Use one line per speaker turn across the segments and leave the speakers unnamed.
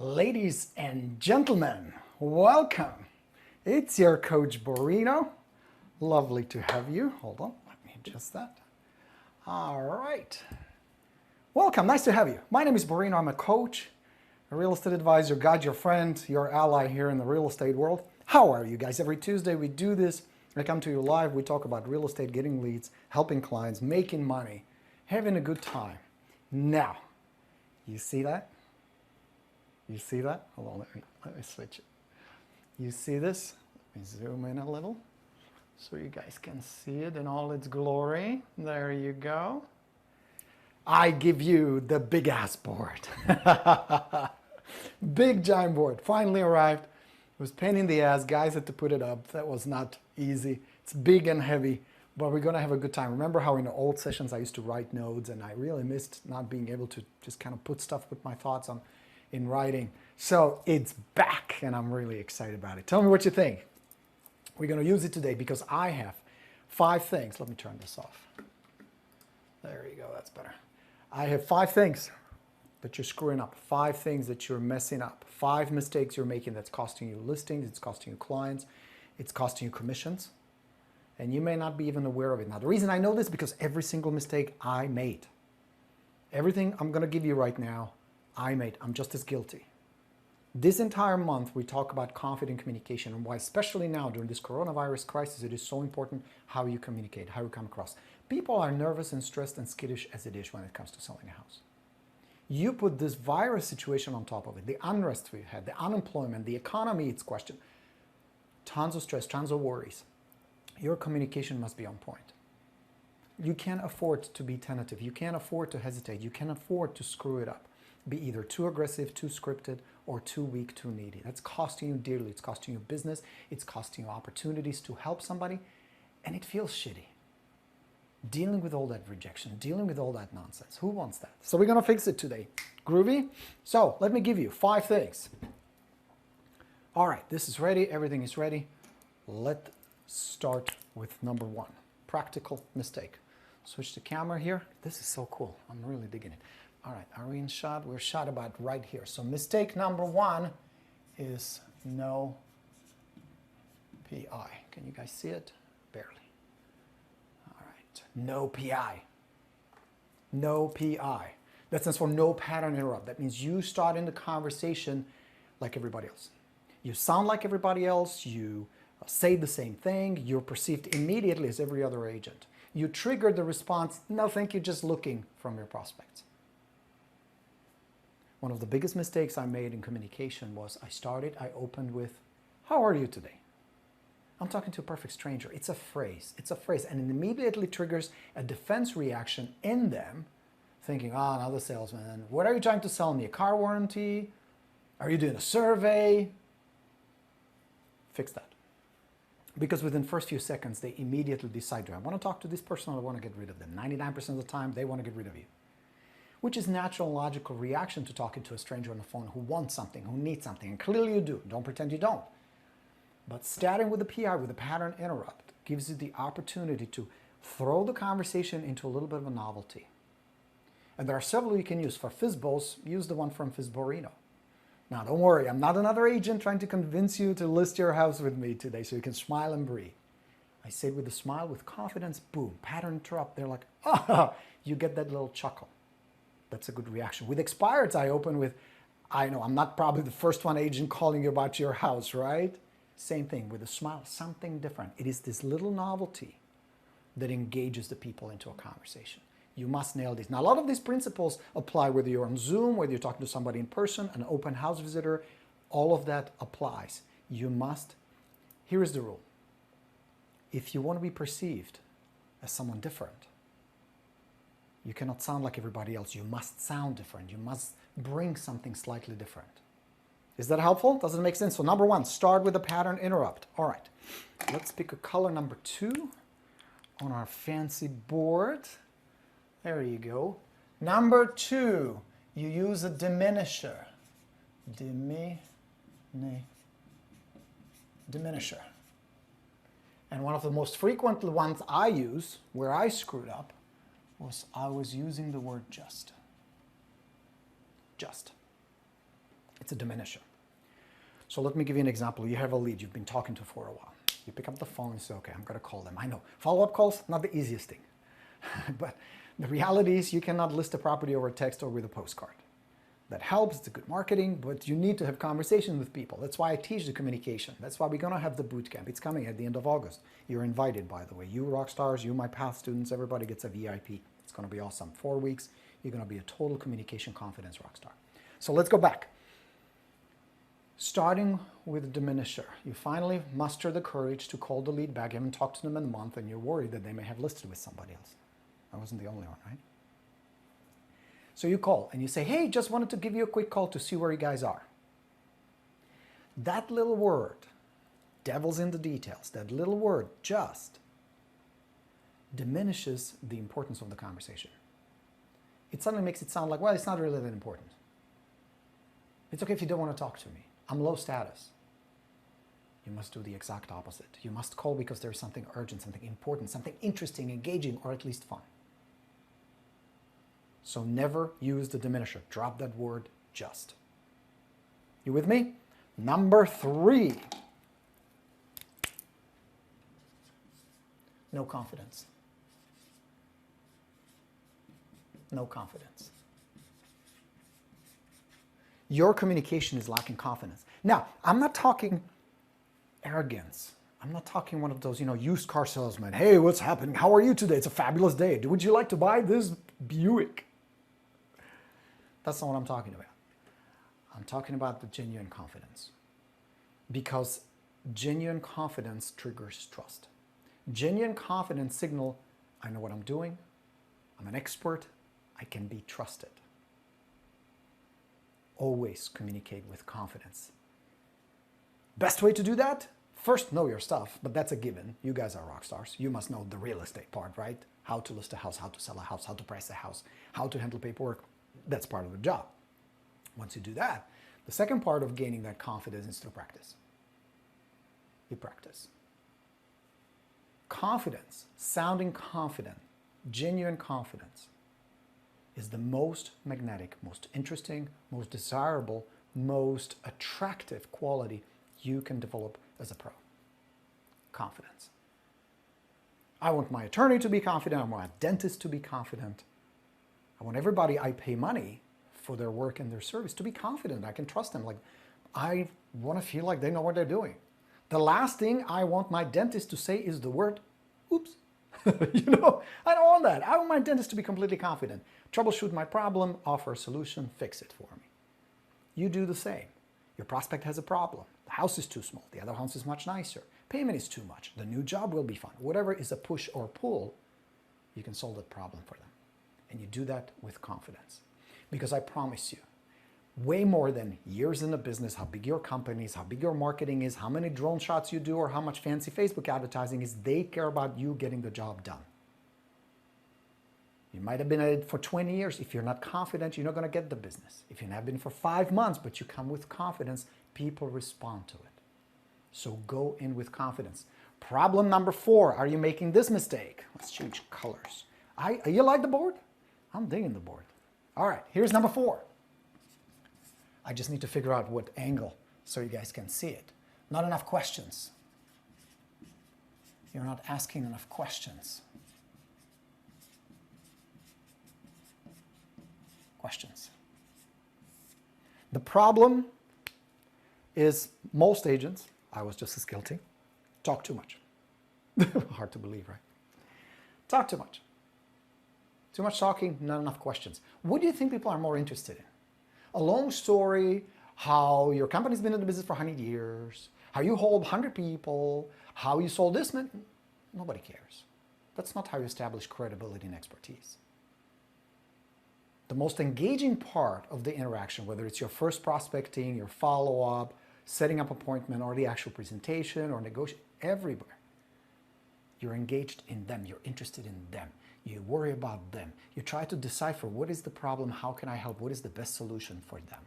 Ladies and gentlemen, welcome. It's your coach Borino. Lovely to have you. Hold on, let me adjust that. All right. Welcome, nice to have you. My name is Borino. I'm a coach, a real estate advisor, God, your friend, your ally here in the real estate world. How are you guys? Every Tuesday we do this. I come to you live. We talk about real estate, getting leads, helping clients, making money, having a good time. Now, you see that? You see that? Hold on, let me switch it. You see this? Let me zoom in a little so you guys can see it in all its glory. There you go. I give you the big ass board. Big giant board. Finally arrived. It was pain in the ass. Guys had to put it up. That was not easy. It's big and heavy, but we're going to have a good time. Remember how in the old sessions I used to write notes, and I really missed not being able to just kind of put stuff, put my thoughts on in writing. So it's back and I'm really excited about it. Tell me what you think. We're going to use it today because I have 5 things. Let me turn this off. There you go, that's better. I have 5 things that you're screwing up, 5 things that you're messing up, 5 mistakes you're making that's costing you listings, it's costing you clients, it's costing you commissions, and you may not be even aware of it. Now, the reason I know this is because every single mistake I made, everything I'm going to give you right now, I'm just as guilty. This entire month we talk about confident communication and why, especially now during this coronavirus crisis, it is so important how you communicate, how you come across. People are nervous and stressed and skittish as it is when it comes to selling a house. You put this virus situation on top of it, the unrest we've had, the unemployment, the economy, it's questioned. Tons of stress, tons of worries. Your communication must be on point. You can't afford to be tentative. You can't afford to hesitate. You can't afford to screw it up. Be either too aggressive, too scripted, or too weak, too needy. That's costing you dearly. It's costing you business. It's costing you opportunities to help somebody, and it feels shitty. Dealing with all that rejection, dealing with all that nonsense. Who wants that? So we're going to fix it today. Groovy? So let me give you 5 things. All right, this is ready. Everything is ready. Let's start with number 1. Practical mistake. Switch the camera here. This is so cool. I'm really digging it. All right, are we in shot? We're shot about right here. So mistake number 1 is no PI. Can you guys see it? Barely. All right, no PI. No PI. That stands for no pattern interrupt. That means you start in the conversation like everybody else. You sound like everybody else. You say the same thing. You're perceived immediately as every other agent. You trigger the response, no thank you, just looking from your prospects. One of the biggest mistakes I made in communication was I opened with, how are you today? I'm talking to a perfect stranger. It's a phrase, and it immediately triggers a defense reaction in them, thinking, another salesman. What are you trying to sell me? A car warranty? Are you doing a survey? Fix that. Because within the first few seconds, they immediately decide, do I want to talk to this person or I want to get rid of them? 99% of the time, they want to get rid of you. Which is natural and logical reaction to talking to a stranger on the phone who wants something, who needs something, and clearly you do. Don't pretend you don't. But starting with the PI, with the pattern interrupt, gives you the opportunity to throw the conversation into a little bit of a novelty. And there are several you can use. For Fizzbos, use the one from Borino. Now, don't worry, I'm not another agent trying to convince you to list your house with me today so you can smile and breathe. I say it with a smile, with confidence, boom, pattern interrupt. They're like, you get that little chuckle. That's a good reaction. With expireds, I open with, I know I'm not probably the first one agent calling you about your house, right? Same thing with a smile, something different. It is this little novelty that engages the people into a conversation. You must nail these. Now, a lot of these principles apply whether you're on Zoom, whether you're talking to somebody in person, an open house visitor, all of that applies. You must, here is the rule. If you want to be perceived as someone different, you cannot sound like everybody else. You must sound different. You must bring something slightly different. Is that helpful? Does it make sense? So number 1, start with a pattern interrupt. All right, let's pick a color number 2 on our fancy board. There you go. Number 2, you use a diminisher. Diminisher. And one of the most frequent ones I use, where I screwed up, I was using the word just. Just. It's a diminisher. So let me give you an example. You have a lead you've been talking to for a while. You pick up the phone and say, okay, I'm going to call them. I know. Follow-up calls, not the easiest thing. But the reality is you cannot list a property over text or with a postcard. That helps, it's a good marketing, but you need to have conversation with people. That's why I teach the communication. That's why we're going to have the boot camp. It's coming at the end of August. You're invited, by the way. You rock stars, you my path students, everybody gets a VIP. It's going to be awesome. 4 weeks, you're going to be a total communication confidence rock star. So let's go back. Starting with diminisher. You finally muster the courage to call the lead back. You haven't talked to them in a month and you're worried that they may have listed with somebody else. I wasn't the only one, right? So you call and you say, hey, just wanted to give you a quick call to see where you guys are. That little word, devil's in the details, that little word just diminishes the importance of the conversation. It suddenly makes it sound like, well, it's not really that important. It's okay if you don't want to talk to me. I'm low status. You must do the exact opposite. You must call because there's something urgent, something important, something interesting, engaging, or at least fun. So never use the diminisher. Drop that word just. You with me? Number 3. No confidence. No confidence. Your communication is lacking confidence. Now, I'm not talking arrogance. I'm not talking one of those, used car salesmen. Hey, what's happening? How are you today? It's a fabulous day. Would you like to buy this Buick? That's not what I'm talking about. I'm talking about the genuine confidence. Because genuine confidence triggers trust. Genuine confidence signal, I know what I'm doing. I'm an expert. I can be trusted. Always communicate with confidence. Best way to do that? First, know your stuff, but that's a given. You guys are rock stars. You must know the real estate part, right? How to list a house, how to sell a house, how to price a house, how to handle paperwork. That's part of the job. Once you do that, the second part of gaining that confidence is through practice. You practice. Confidence, sounding confident, genuine confidence, is the most magnetic, most interesting, most desirable, most attractive quality you can develop as a pro. Confidence. I want my attorney to be confident. I want my dentist to be confident. I want everybody I pay money for their work and their service to be confident. I can trust them. Like, I want to feel like they know what they're doing. The last thing I want my dentist to say is the word, oops. I don't want that. I want my dentist to be completely confident. Troubleshoot my problem, offer a solution, fix it for me. You do the same. Your prospect has a problem. The house is too small. The other house is much nicer. Payment is too much. The new job will be fun. Whatever is a push or pull, you can solve that problem for them. And you do that with confidence. Because I promise you, way more than years in the business, how big your company is, how big your marketing is, how many drone shots you do, or how much fancy Facebook advertising is, they care about you getting the job done. You might have been at it for 20 years. If you're not confident, you're not going to get the business. If you have been for 5 months, but you come with confidence, people respond to it. So go in with confidence. Problem number 4, are you making this mistake? Let's change colors. You like the board? I'm digging the board. All right, here's number 4. I just need to figure out what angle so you guys can see it. Not enough questions. You're not asking enough questions. Questions. The problem is most agents, I was just as guilty, talk too much. Hard to believe, right? Talk too much. Too much talking, not enough questions. What do you think people are more interested in? A long story, how your company's been in the business for 100 years, how you hold 100 people, how you sold this, nobody cares. That's not how you establish credibility and expertise. The most engaging part of the interaction, whether it's your first prospecting, your follow-up, setting up appointment, or the actual presentation, or negotiation, everywhere, you're engaged in them, you're interested in them. You worry about them. You try to decipher what is the problem, how can I help, what is the best solution for them.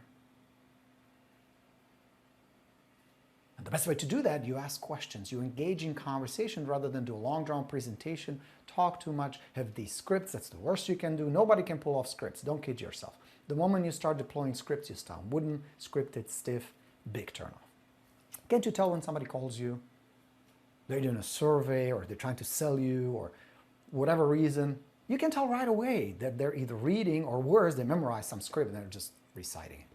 And the best way to do that, you ask questions, you engage in conversation rather than do a long drawn presentation, talk too much, have these scripts. That's the worst you can do. Nobody can pull off scripts. Don't kid yourself. The moment you start deploying scripts, you start wooden, scripted, stiff, big turnoff. Can't you tell when somebody calls you, they're doing a survey or they're trying to sell you or whatever reason? You can tell right away that they're either reading or worse, they memorize some script and they're just reciting it.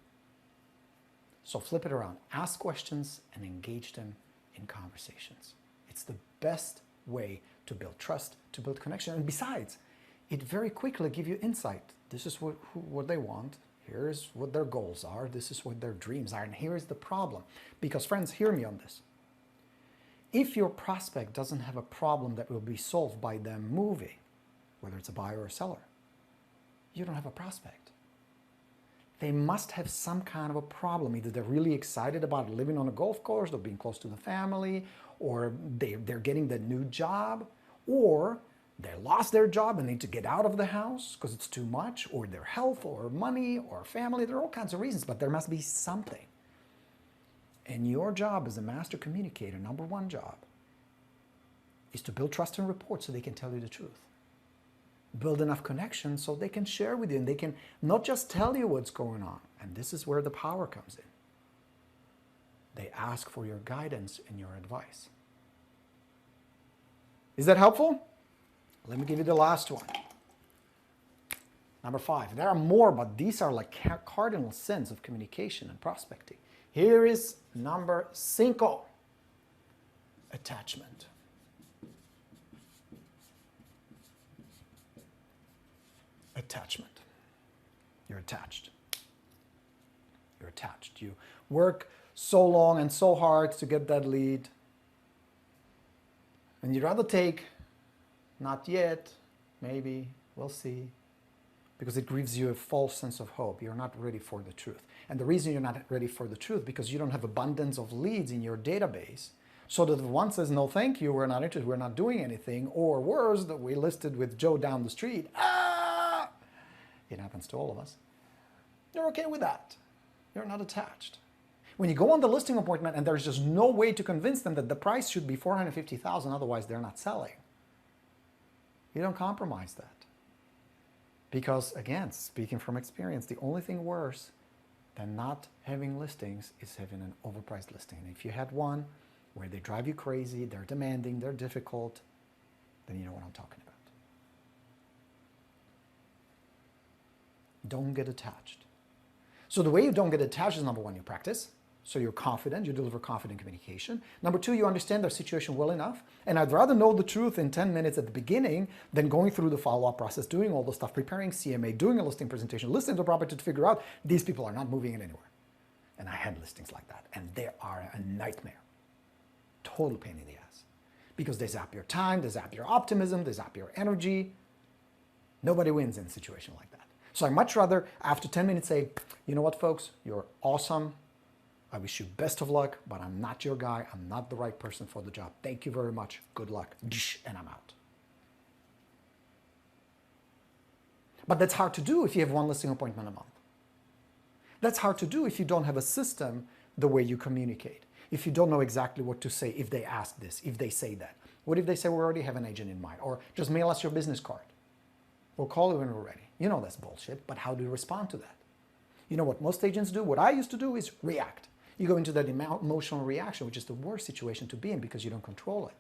So flip it around. Ask questions and engage them in conversations. It's the best way to build trust, to build connection. And besides, it very quickly gives you insight. This is what they want. Here's what their goals are. This is what their dreams are. And here's the problem. Because friends, hear me on this. If your prospect doesn't have a problem that will be solved by them moving, whether it's a buyer or a seller, you don't have a prospect. They must have some kind of a problem. Either they're really excited about living on a golf course, or being close to the family, or they're getting the new job, or they lost their job and need to get out of the house because it's too much, or their health, or money, or family. There are all kinds of reasons, but there must be something. And your job as a master communicator, number one job, is to build trust and rapport so they can tell you the truth. Build enough connections so they can share with you and they can not just tell you what's going on. And this is where the power comes in. They ask for your guidance and your advice. Is that helpful? Let me give you the last one. Number 5. There are more, but these are like cardinal sins of communication and prospecting. Here is number 5. Attachment. Attachment. You're attached. You're attached. You work so long and so hard to get that lead. And you'd rather take, not yet, maybe, we'll see, because it gives you a false sense of hope. You're not ready for the truth. And the reason you're not ready for the truth, because you don't have abundance of leads in your database, so that if one says, no, thank you, we're not interested, we're not doing anything, or worse, that we listed with Joe down the street, it happens to all of us. You're okay with that. You're not attached. When you go on the listing appointment and there's just no way to convince them that the price should be $450,000, otherwise they're not selling, you don't compromise that. Because again, speaking from experience, the only thing worse than not having listings is having an overpriced listing. And if you had one where they drive you crazy, they're demanding, they're difficult, then you know what I'm talking about. Don't get attached. So the way you don't get attached is, number 1, you practice. So you're confident, you deliver confident communication. Number 2, you understand their situation well enough. And I'd rather know the truth in 10 minutes at the beginning than going through the follow-up process, doing all the stuff, preparing CMA, doing a listing presentation, listening to the property to figure out these people are not moving it anywhere. And I had listings like that. And they are a nightmare. Total pain in the ass. Because they zap your time, they zap your optimism, they zap your energy. Nobody wins in a situation like that. So I much rather, after 10 minutes, say, you know what, folks, you're awesome. I wish you best of luck, but I'm not your guy. I'm not the right person for the job. Thank you very much. Good luck. And I'm out. But that's hard to do if you have one listing appointment a month. That's hard to do if you don't have a system the way you communicate. If you don't know exactly what to say, if they ask this, if they say that. What if they say, we already have an agent in mind? Or just mail us your business card. We'll call you when we're ready. You know that's bullshit, but how do you respond to that? You know what most agents do? What I used to do is react. You go into that emotional reaction, which is the worst situation to be in because you don't control it.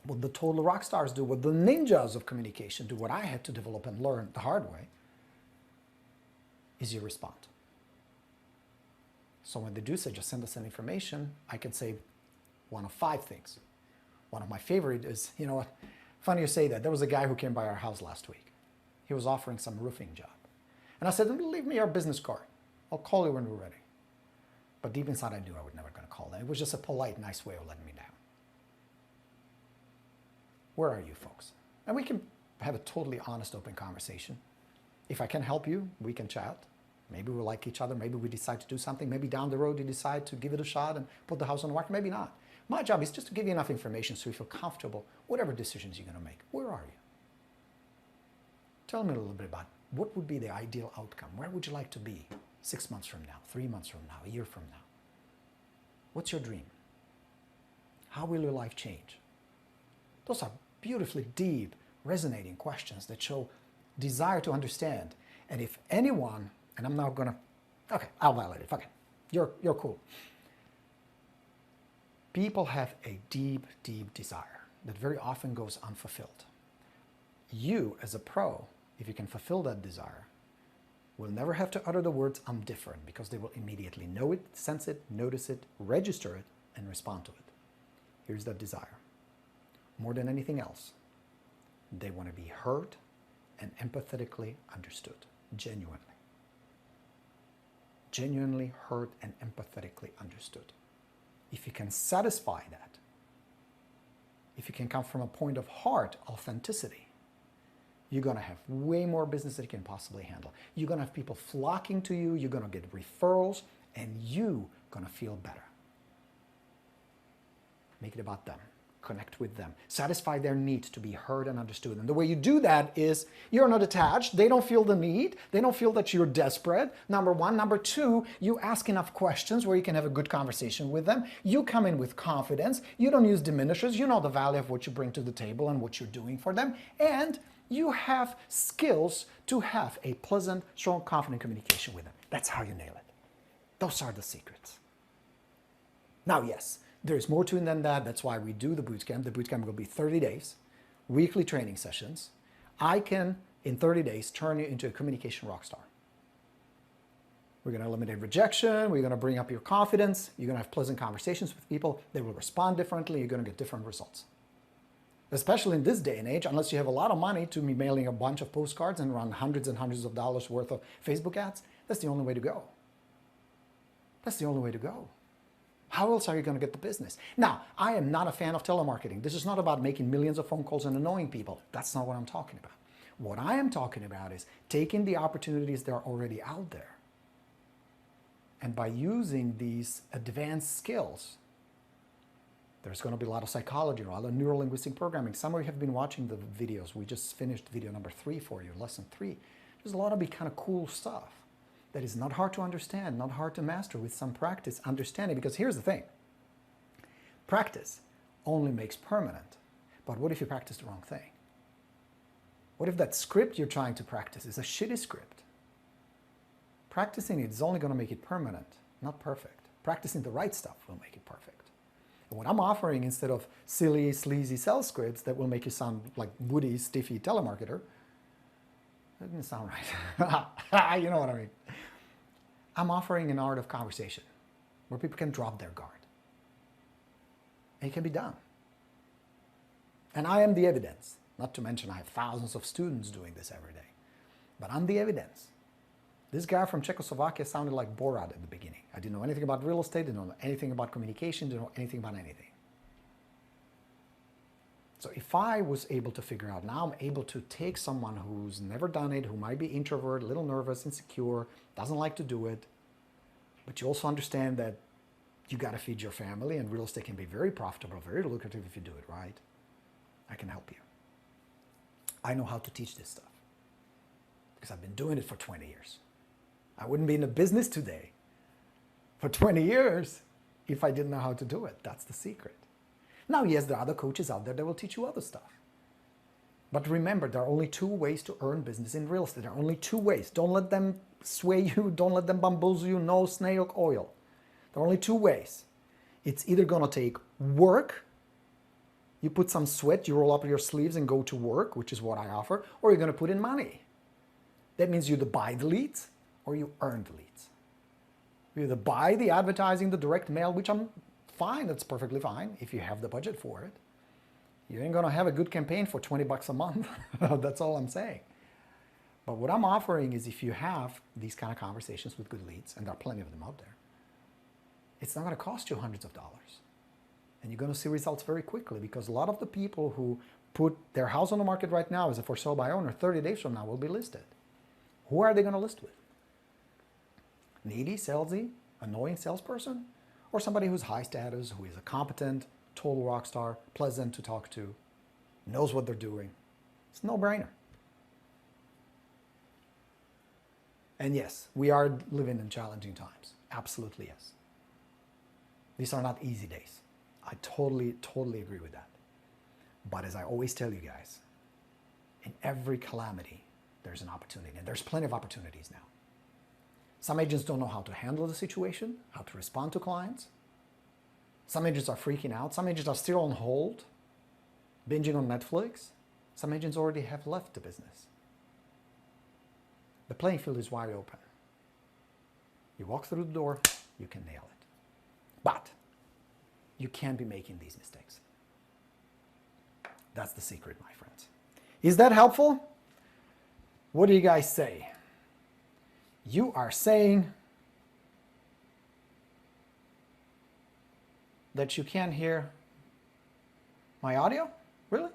What the total rock stars do, what the ninjas of communication do, what I had to develop and learn the hard way, is you respond. So when they do say, just send us some information, I can say one of 5 things. One of my favorite is, you know what, funny you say that. There was a guy who came by our house last week. He was offering some roofing job. And I said, leave me your business card. I'll call you when we're ready. But deep inside I knew I was never going to call them. It was just a polite, nice way of letting me down. Where are you folks? And we can have a totally honest, open conversation. If I can help you, we can chat. Maybe we like each other. Maybe we decide to do something. Maybe down the road you decide to give it a shot and put the house on the market. Maybe not. My job is just to give you enough information so you feel comfortable, whatever decisions you're going to make. Where are you? Tell me a little bit about what would be the ideal outcome. Where would you like to be 6 months from now, 3 months from now, a year from now? What's your dream? How will your life change? Those are beautifully deep, resonating questions that show desire to understand. And if anyone, and I'm not going to, okay, I'll violate it, fuck it. You're cool. People have a deep, deep desire that very often goes unfulfilled. You, as a pro, if you can fulfill that desire, will never have to utter the words, I'm different, because they will immediately know it, sense it, notice it, register it, and respond to it. Here's that desire. More than anything else, they want to be heard and empathetically understood, genuinely. Genuinely heard and empathetically understood. If you can satisfy that, if you can come from a point of heart authenticity, you're going to have way more business than you can possibly handle. You're going to have people flocking to you, you're going to get referrals, and you're going to feel better. Make it about them. Connect with them. Satisfy their needs to be heard and understood. And the way you do that is you're not attached. They don't feel the need. They don't feel that you're desperate. Number one. Number two, you ask enough questions where you can have a good conversation with them. You come in with confidence. You don't use diminishers. You know the value of what you bring to the table and what you're doing for them. And you have skills to have a pleasant, strong, confident communication with them. That's how you nail it. Those are the secrets. Now, yes, there's more to it than that. That's why we do the bootcamp. The bootcamp will be 30 days, weekly training sessions. I can, in 30 days, turn you into a communication rock star. We're going to eliminate rejection. We're going to bring up your confidence. You're going to have pleasant conversations with people. They will respond differently. You're going to get different results. Especially in this day and age, unless you have a lot of money to be mailing a bunch of postcards and run hundreds and hundreds of dollars worth of Facebook ads, that's the only way to go. That's the only way to go. How else are you going to get the business? Now, I am not a fan of telemarketing. This is not about making millions of phone calls and annoying people. That's not what I'm talking about. What I am talking about is taking the opportunities that are already out there. And by using these advanced skills, there's going to be a lot of psychology, a lot of neuro-linguistic programming. Some of you have been watching the videos. We just finished video number 3 for you, lesson 3. There's a lot of kind of cool stuff that is not hard to understand, not hard to master with some practice, understanding. Because here's the thing. Practice only makes permanent. But what if you practice the wrong thing? What if that script you're trying to practice is a shitty script? Practicing it is only going to make it permanent, not perfect. Practicing the right stuff will make it perfect. And what I'm offering, instead of silly, sleazy sales scripts that will make you sound like woody, stiffy telemarketer, that didn't sound right. You know what I mean. I'm offering an art of conversation where people can drop their guard. And it can be done. And I am the evidence. Not to mention I have thousands of students doing this every day. But I'm the evidence. This guy from Czechoslovakia sounded like Borat at the beginning. I didn't know anything about real estate, didn't know anything about communication, didn't know anything about anything. So if I was able to figure out, now I'm able to take someone who's never done it, who might be introvert, a little nervous, insecure, doesn't like to do it, but you also understand that you got to feed your family, and real estate can be very profitable, very lucrative if you do it right. I can help you. I know how to teach this stuff because I've been doing it for 20 years. I wouldn't be in the business today for 20 years if I didn't know how to do it. That's the secret. Now, yes, there are other coaches out there that will teach you other stuff. But remember, there are only 2 ways to earn business in real estate. There are only 2 ways. Don't let them sway you. Don't let them bamboozle you. No snail oil. There are only 2 ways. It's either going to take work. You put some sweat, you roll up your sleeves and go to work, which is what I offer, or you're going to put in money. That means you either buy the leads or you earn the leads. You either buy the advertising, the direct mail, which I'm fine, that's perfectly fine if you have the budget for it. You ain't gonna have a good campaign for 20 bucks a month. That's all I'm saying. But what I'm offering is, if you have these kind of conversations with good leads, and there are plenty of them out there, it's not gonna cost you hundreds of dollars. And you're gonna see results very quickly, because a lot of the people who put their house on the market right now as a for sale by owner 30 days from now will be listed. Who are they gonna list with? Needy, salesy, annoying salesperson? Or somebody who's high status, who is a competent, total rock star, pleasant to talk to, knows what they're doing. It's a no-brainer. And yes, we are living in challenging times. Absolutely yes. These are not easy days. I totally agree with that. But as I always tell you guys, in every calamity, there's an opportunity. And there's plenty of opportunities now. Some agents don't know how to handle the situation, how to respond to clients. Some agents are freaking out. Some agents are still on hold, binging on Netflix. Some agents already have left the business. The playing field is wide open. You walk through the door, you can nail it. But you can't be making these mistakes. That's the secret, my friends. Is that helpful? What do you guys say? You are saying that you can't hear my audio? Really?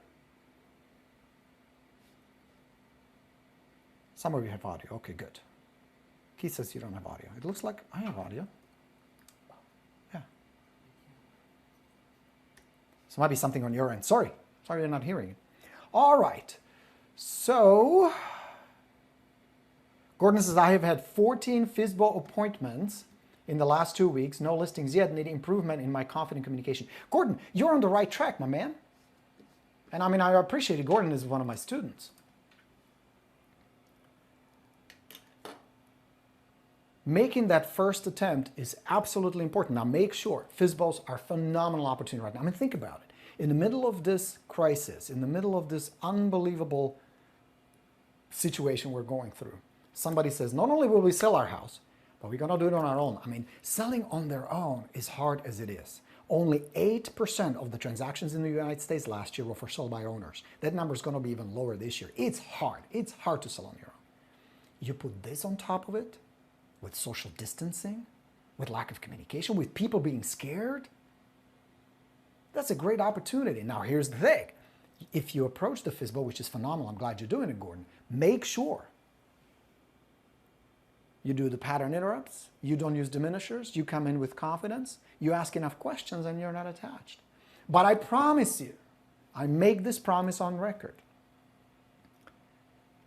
Some of you have audio. Okay, good. He says you don't have audio. It looks like I have audio. Yeah. So it might be something on your end. Sorry you're not hearing it. All right. So, Gordon says, I have had 14 FISBO appointments in the last 2 weeks. No listings yet. Need improvement in my confident communication. Gordon, you're on the right track, my man. And I mean, I appreciate it. Gordon is one of my students. Making that first attempt is absolutely important. Now make sure, FISBOs are a phenomenal opportunity right now. I mean, think about it. In the middle of this crisis, in the middle of this unbelievable situation we're going through, somebody says, not only will we sell our house, but we're going to do it on our own. I mean, selling on their own is hard as it is. Only 8% of the transactions in the United States last year were for sold by owners. That number is going to be even lower this year. It's hard. It's hard to sell on your own. You put this on top of it, with social distancing, with lack of communication, with people being scared, that's a great opportunity. Now, here's the thing. If you approach the FISBO, which is phenomenal, I'm glad you're doing it, Gordon, make sure you do the pattern interrupts, you don't use diminishers, you come in with confidence, you ask enough questions, and you're not attached. But I promise you, I make this promise on record.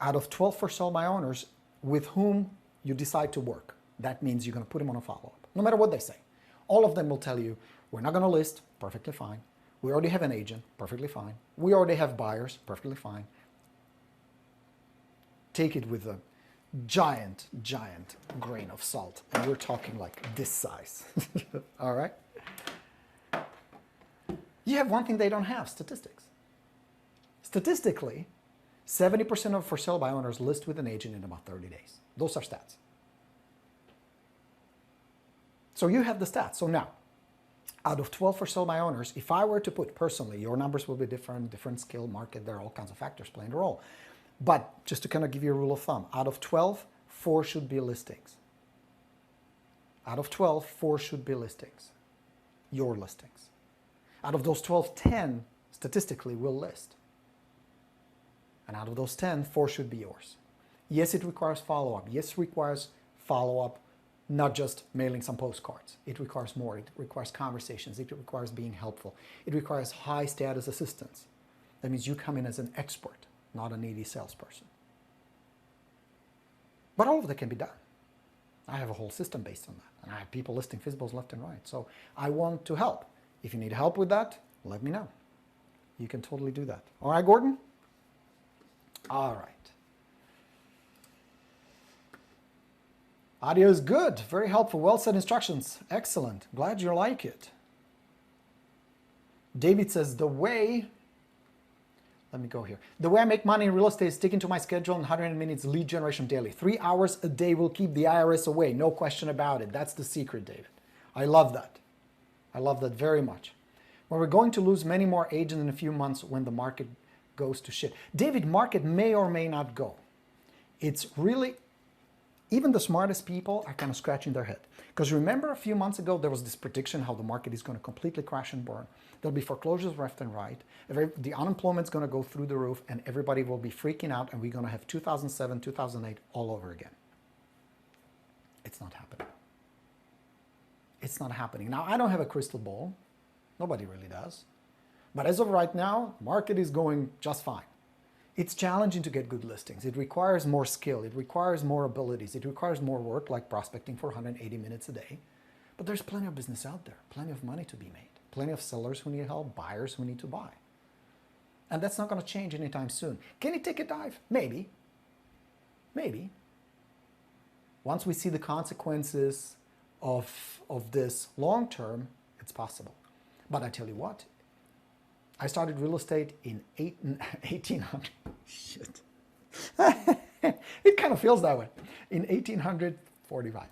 Out of 12 for sale by owners with whom you decide to work, that means you're going to put them on a follow-up, no matter what they say. All of them will tell you, we're not going to list, perfectly fine. We already have an agent, perfectly fine. We already have buyers, perfectly fine. Take it with a giant grain of salt, and we're talking like this size. All right? You have one thing they don't have, statistics. Statistically, 70% of for sale by owners list with an agent in about 30 days. Those are stats. So you have the stats. So now, out of 12 for sale by owners, if I were to put personally, your numbers will be different skill, market, there are all kinds of factors playing a role. But just to kind of give you a rule of thumb, out of 12, 4 should be listings. Out of 12, 4 should be listings, your listings. Out of those 12, 10 statistically will list. And out of those 10, 4 should be yours. Yes, it requires follow-up. Yes, it requires follow-up, not just mailing some postcards. It requires more. It requires conversations. It requires being helpful. It requires high status assistance. That means you come in as an expert, not a needy salesperson. But all of that can be done. I have a whole system based on that. And I have people listing FISBOs left and right. So I want to help. If you need help with that, let me know. You can totally do that. All right, Gordon? All right. Audio is good, very helpful, well said instructions. Excellent, glad you like it. David says, the way I make money in real estate is sticking to my schedule and 100 minutes lead generation daily. 3 hours a day will keep the IRS away, no question about it. That's the secret, David. I love that. I love that very much. Well, we're going to lose many more agents in a few months when the market goes to shit. David, market may or may not go. It's really, even the smartest people are kind of scratching their head. Because remember a few months ago, there was this prediction how the market is going to completely crash and burn. There'll be foreclosures left and right. The unemployment's going to go through the roof and everybody will be freaking out and we're going to have 2007, 2008 all over again. It's not happening. It's not happening. Now, I don't have a crystal ball. Nobody really does. But as of right now, market is going just fine. It's challenging to get good listings. It requires more skill. It requires more abilities. It requires more work, like prospecting for 180 minutes a day. But there's plenty of business out there, plenty of money to be made, plenty of sellers who need help, buyers who need to buy. And that's not going to change anytime soon. Can it take a dive? Maybe. Maybe. Once we see the consequences of this long term, it's possible. But I tell you what, I started real estate in 1800. Shit. It kind of feels that way. In 1845.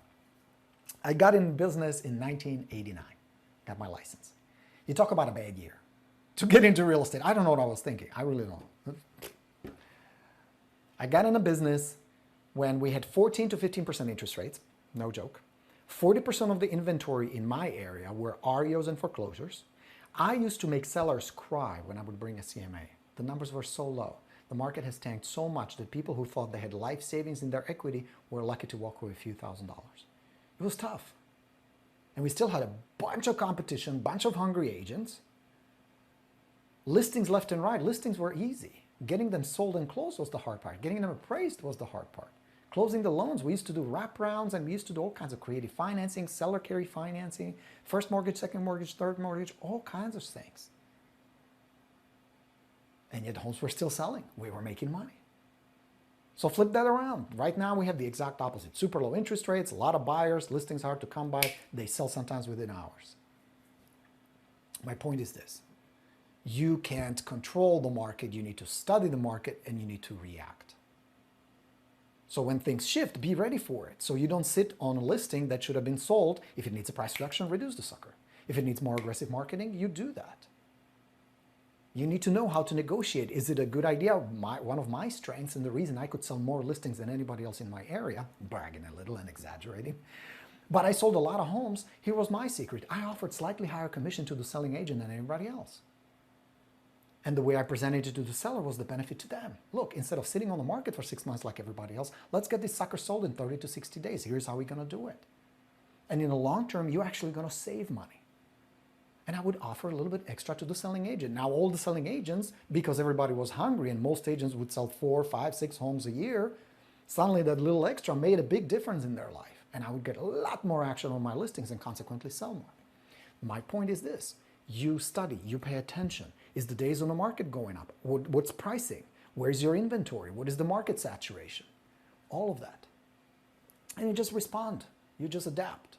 I got in business in 1989. Got my license. You talk about a bad year to get into real estate. I don't know what I was thinking. I really don't. I got into business when we had 14 to 15% interest rates. No joke. 40% of the inventory in my area were REOs and foreclosures. I used to make sellers cry when I would bring a CMA. The numbers were so low. The market has tanked so much that people who thought they had life savings in their equity were lucky to walk away with a few $1,000s. It was tough. And we still had a bunch of competition, bunch of hungry agents. Listings left and right. Listings were easy. Getting them sold and closed was the hard part. Getting them appraised was the hard part. Closing the loans, we used to do wraparounds and we used to do all kinds of creative financing, seller carry financing, first mortgage, second mortgage, third mortgage, all kinds of things. And yet homes were still selling. We were making money. So flip that around. Right now we have the exact opposite. Super low interest rates, a lot of buyers, listings hard to come by. They sell sometimes within hours. My point is this. You can't control the market. You need to study the market and you need to react. So when things shift, be ready for it. So you don't sit on a listing that should have been sold. If it needs a price reduction, reduce the sucker. If it needs more aggressive marketing, you do that. You need to know how to negotiate. Is it a good idea? One of my strengths and the reason I could sell more listings than anybody else in my area, bragging a little and exaggerating, but I sold a lot of homes. Here was my secret. I offered slightly higher commission to the selling agent than anybody else. And the way I presented it to the seller was the benefit to them. Look, instead of sitting on the market for 6 months like everybody else, let's get this sucker sold in 30 to 60 days. Here's how we're going to do it. And in the long term, you're actually going to save money. And I would offer a little bit extra to the selling agent. Now, all the selling agents, because everybody was hungry and most agents would sell 4, 5, 6 homes a year, suddenly that little extra made a big difference in their life. And I would get a lot more action on my listings and consequently sell more. My point is this. You study, you pay attention. Is the days on the market going up? What's pricing? Where's your inventory? What is the market saturation? All of that. And you just respond. You just adapt.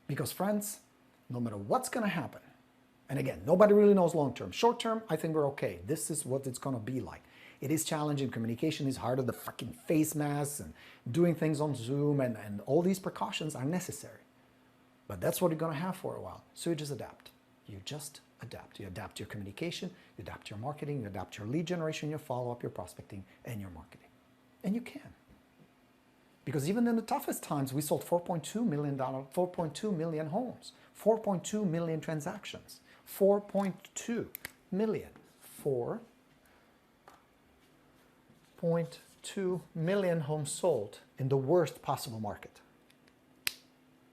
Because friends, no matter what's going to happen, and again, nobody really knows long term. Short term, I think we're okay. This is what it's going to be like. It is challenging. Communication is harder. The fucking face masks and doing things on Zoom and all these precautions are necessary. But that's what you're going to have for a while. So you just adapt. You just adapt. You adapt your communication, you adapt your marketing, you adapt your lead generation, your follow-up, your prospecting, and your marketing. And you can. Because even in the toughest times, we sold $4.2 million homes, 4.2 million transactions, 4.2 million, 4.2 million homes sold in the worst possible market.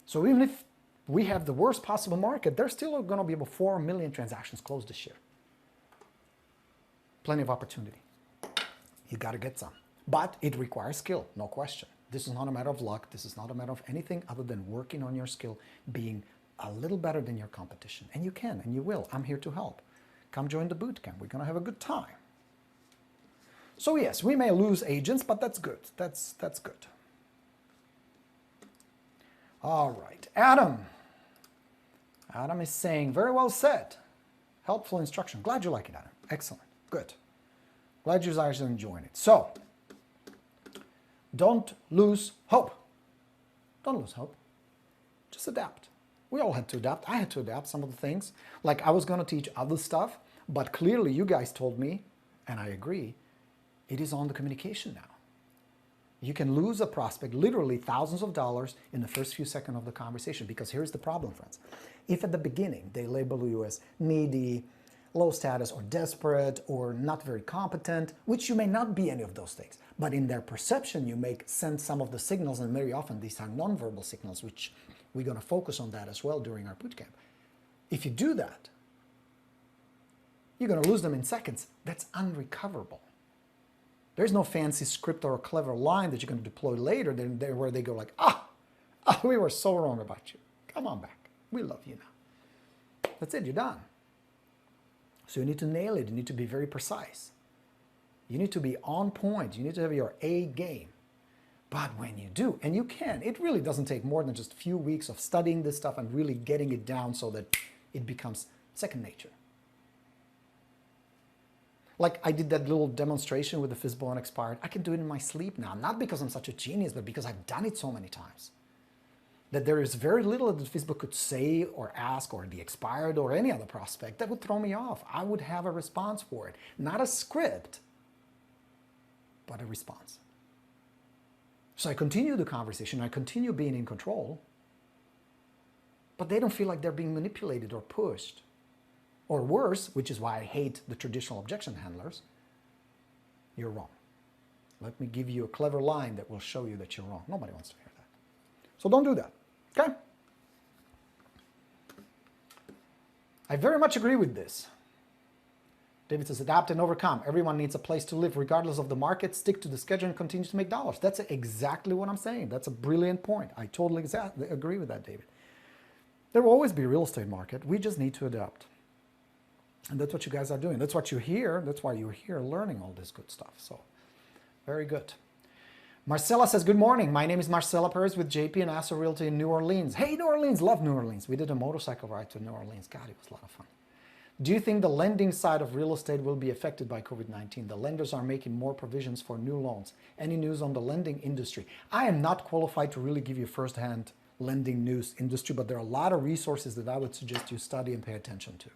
So even if we have the worst possible market, there's still going to be about 4 million transactions closed this year. Plenty of opportunity. You got to get some. But it requires skill, no question. This is not a matter of luck. This is not a matter of anything other than working on your skill, being a little better than your competition. And you can, and you will. I'm here to help. Come join the boot camp. We're going to have a good time. So yes, we may lose agents, but that's good. That's good. All right, Adam. Adam is saying, very well said. Helpful instruction. Glad you like it, Adam. Excellent. Good. Glad you guys are enjoying it. So, don't lose hope. Don't lose hope. Just adapt. We all had to adapt. I had to adapt some of the things. Like I was going to teach other stuff, but clearly you guys told me, and I agree, it is on the communication now. You can lose a prospect literally thousands of dollars in the first few seconds of the conversation, because here's the problem, friends. If at the beginning they label you as needy, low status, or desperate, or not very competent, which you may not be any of those things, but in their perception you may send some of the signals, and very often these are nonverbal signals, which we're going to focus on that as well during our bootcamp. If you do that, you're going to lose them in seconds. That's unrecoverable. There's no fancy script or a clever line that you can deploy later where they go like, we were so wrong about you. Come on back. We love you now. That's it, you're done. So you need to nail it. You need to be very precise. You need to be on point. You need to have your A game. But when you do, and you can, it really doesn't take more than just a few weeks of studying this stuff and really getting it down so that it becomes second nature. Like I did that little demonstration with the FISBO unexpired. I can do it in my sleep now, not because I'm such a genius, but because I've done it so many times. That there is very little that FISBO could say or ask or the expired or any other prospect that would throw me off. I would have a response for it. Not a script, but a response. So I continue the conversation, I continue being in control, but they don't feel like they're being manipulated or pushed. Or worse, which is why I hate the traditional objection handlers, you're wrong. Let me give you a clever line that will show you that you're wrong. Nobody wants to hear that. So don't do that, okay? I very much agree with this. David says, adapt and overcome. Everyone needs a place to live regardless of the market. Stick to the schedule and continue to make dollars. That's exactly what I'm saying. That's a brilliant point. I totally agree with that, David. There will always be a real estate market. We just need to adapt. And that's what you guys are doing. That's what you hear. That's why you're here learning all this good stuff. So, very good. Marcella says, good morning. My name is Marcella Perez with JP and Asa Realty in New Orleans. Hey, New Orleans. Love New Orleans. We did a motorcycle ride to New Orleans. God, it was a lot of fun. Do you think the lending side of real estate will be affected by COVID-19? The lenders are making more provisions for new loans. Any news on the lending industry? I am not qualified to really give you firsthand lending news industry, but there are a lot of resources that I would suggest you study and pay attention to.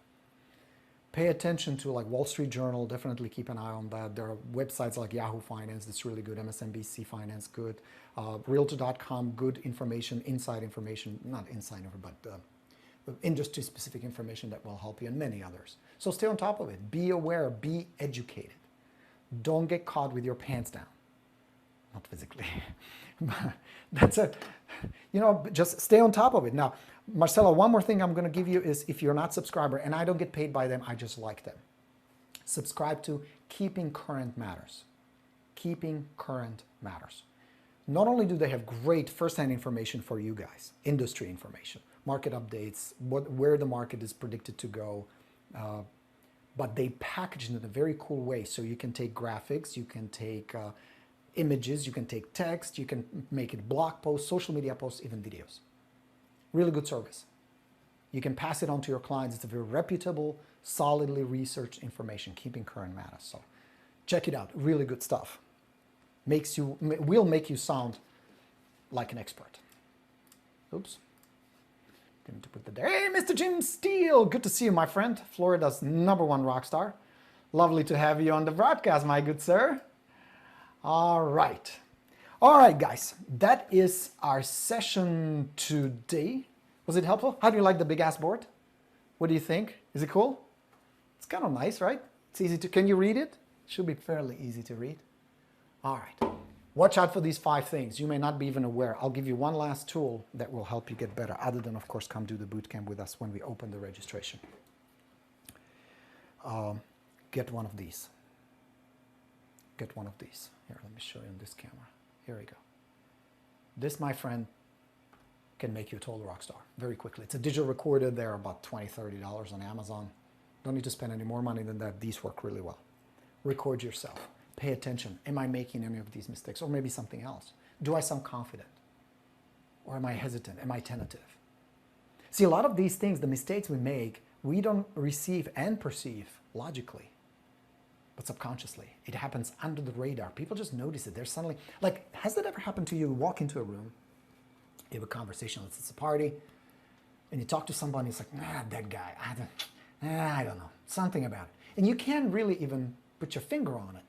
Pay attention to like Wall Street Journal, definitely keep an eye on that. There are websites like Yahoo Finance, that's really good, MSNBC Finance, good. Realtor.com, good information, inside information, not inside, but industry-specific information that will help you, and many others. So stay on top of it. Be aware, be educated. Don't get caught with your pants down. Not physically. That's it. You know, just stay on top of it. Now, Marcella, one more thing I'm going to give you is if you're not a subscriber, and I don't get paid by them, I just like them. Subscribe to Keeping Current Matters. Keeping Current Matters. Not only do they have great first-hand information for you guys, industry information, market updates, where the market is predicted to go, but they package it in a very cool way. So you can take graphics, you can take images, you can take text, you can make it blog posts, social media posts, even videos. Really good service. You can pass it on to your clients. It's a very reputable, solidly researched information, Keeping Current Matters. So check it out. Really good stuff. Will make you sound like an expert. Oops. Didn't put that there. Hey, Mr. Jim Steele. Good to see you, my friend. Florida's #1 rock star. Lovely to have you on the broadcast, my good sir. All right. All right, guys. That is our session today. Was it helpful? How do you like the big ass board? What do you think? Is it cool? It's kind of nice, right? It's easy to, can you read it? Should be fairly easy to read. All right. Watch out for these 5 things. You may not be even aware. I'll give you one last tool that will help you get better, other than, of course, come do the bootcamp with us when we open the registration. Get one of these. Get one of these. Here, let me show you on this camera. Here we go. This, my friend, can make you a total rock star very quickly. It's a digital recorder. They're about $20, $30 on Amazon. Don't need to spend any more money than that. These work really well. Record yourself. Pay attention. Am I making any of these mistakes? Or maybe something else? Do I sound confident? Or am I hesitant? Am I tentative? See, a lot of these things, the mistakes we make, we don't receive and perceive logically, but subconsciously. It happens under the radar. People just notice it. They're suddenly, like, has that ever happened to you? You walk into a room, you have a conversation, let's say it's a party, and you talk to somebody, it's like, that guy, I don't know, something about it. And you can't really even put your finger on it.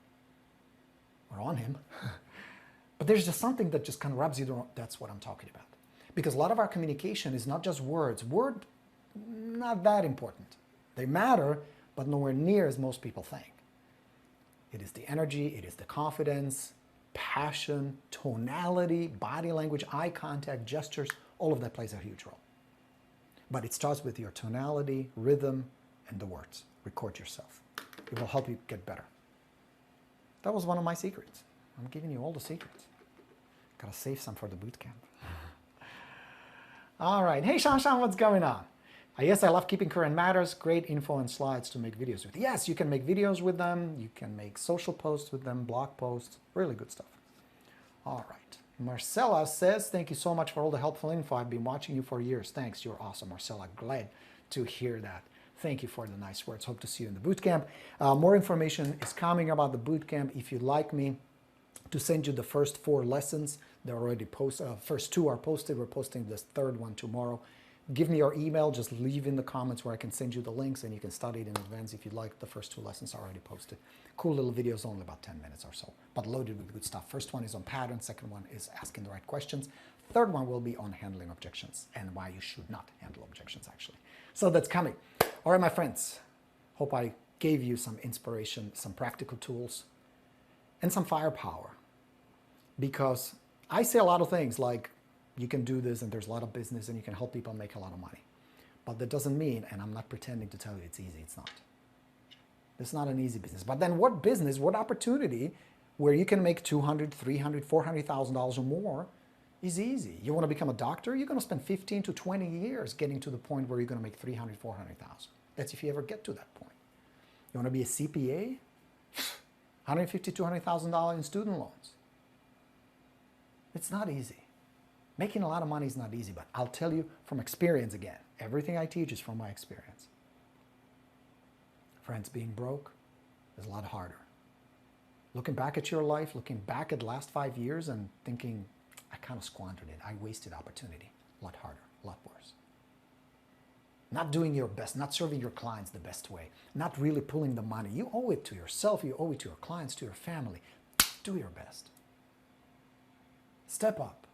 Or on him. But there's just something that just kind of rubs you the wrong. That's what I'm talking about. Because a lot of our communication is not just words. Word, not that important. They matter, but nowhere near as most people think. It is the energy, it is the confidence, passion, tonality, body language, eye contact, gestures, all of that plays a huge role. But it starts with your tonality, rhythm, and the words. Record yourself. It will help you get better. That was one of my secrets. I'm giving you all the secrets. Gotta save some for the boot camp. All right. Hey, Shan, what's going on? Yes, I love keeping current matters. Great info and slides to make videos with. Yes, you can make videos with them. You can make social posts with them, blog posts. Really good stuff. All right. Marcella says, thank you so much for all the helpful info. I've been watching you for years. Thanks. You're awesome, Marcella. Glad to hear that. Thank you for the nice words. Hope to see you in the boot camp. More information is coming about the boot camp. If you'd like me to send you the first 4 lessons, they're already posted. First 2 are posted. We're posting this 3rd one tomorrow. Give me your email. Just leave in the comments where I can send you the links and you can study it in advance if you'd like. The first 2 lessons are already posted. Cool little videos, only about 10 minutes or so, but loaded with good stuff. First one is on patterns. Second one is asking the right questions. Third one will be on handling objections and why you should not handle objections, actually. So that's coming. All right, my friends. Hope I gave you some inspiration, some practical tools, and some firepower. Because I say a lot of things like, you can do this and there's a lot of business and you can help people make a lot of money. But that doesn't mean, and I'm not pretending to tell you it's easy, it's not. It's not an easy business. But then what business, what opportunity where you can make $200,000, $300,000, $400,000 or more is easy? You want to become a doctor? You're going to spend 15 to 20 years getting to the point where you're going to make $300,000, $400,000. That's if you ever get to that point. You want to be a CPA? $150,000, $200,000 in student loans. It's not easy. Making a lot of money is not easy, but I'll tell you from experience again. Everything I teach is from my experience. Friends, being broke is a lot harder. Looking back at your life, looking back at the last 5 years and thinking, I kind of squandered it. I wasted opportunity. A lot harder, a lot worse. Not doing your best, not serving your clients the best way, not really pulling the money. You owe it to yourself, you owe it to your clients, to your family. Do your best. Step up.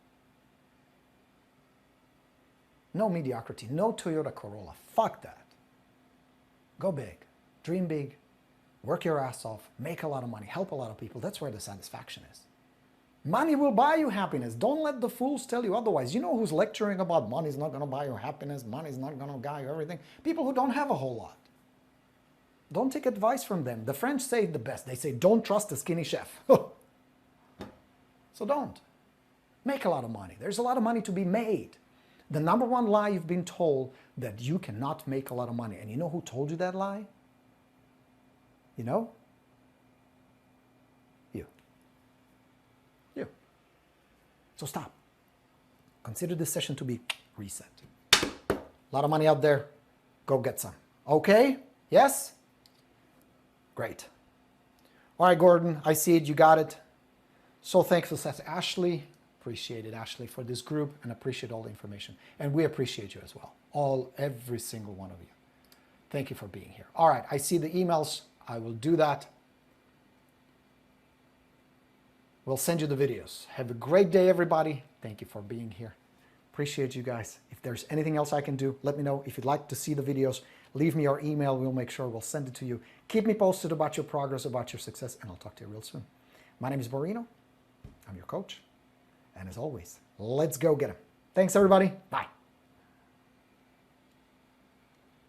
No mediocrity, no Toyota Corolla. Fuck that. Go big, dream big, work your ass off, make a lot of money, help a lot of people. That's where the satisfaction is. Money will buy you happiness. Don't let the fools tell you otherwise. You know who's lecturing about money's not going to buy you happiness, money's not going to buy you everything? People who don't have a whole lot. Don't take advice from them. The French say it the best. They say, don't trust a skinny chef. So don't. Make a lot of money. There's a lot of money to be made. The number one lie you've been told, that you cannot make a lot of money. And you know who told you that lie? You know? You. You. So stop. Consider this session to be reset. A lot of money out there. Go get some. Okay? Yes? Great. All right, Gordon, I see it. You got it. So thankful, says Ashley. Appreciate it, Ashley, for this group, and appreciate all the information. And we appreciate you as well. Every single one of you. Thank you for being here. All right, I see the emails. I will do that. We'll send you the videos. Have a great day, everybody. Thank you for being here. Appreciate you guys. If there's anything else I can do, let me know. If you'd like to see the videos, leave me your email. We'll make sure we'll send it to you. Keep me posted about your progress, about your success, and I'll talk to you real soon. My name is Borino. I'm your coach. And as always, let's go get them. Thanks, everybody. Bye.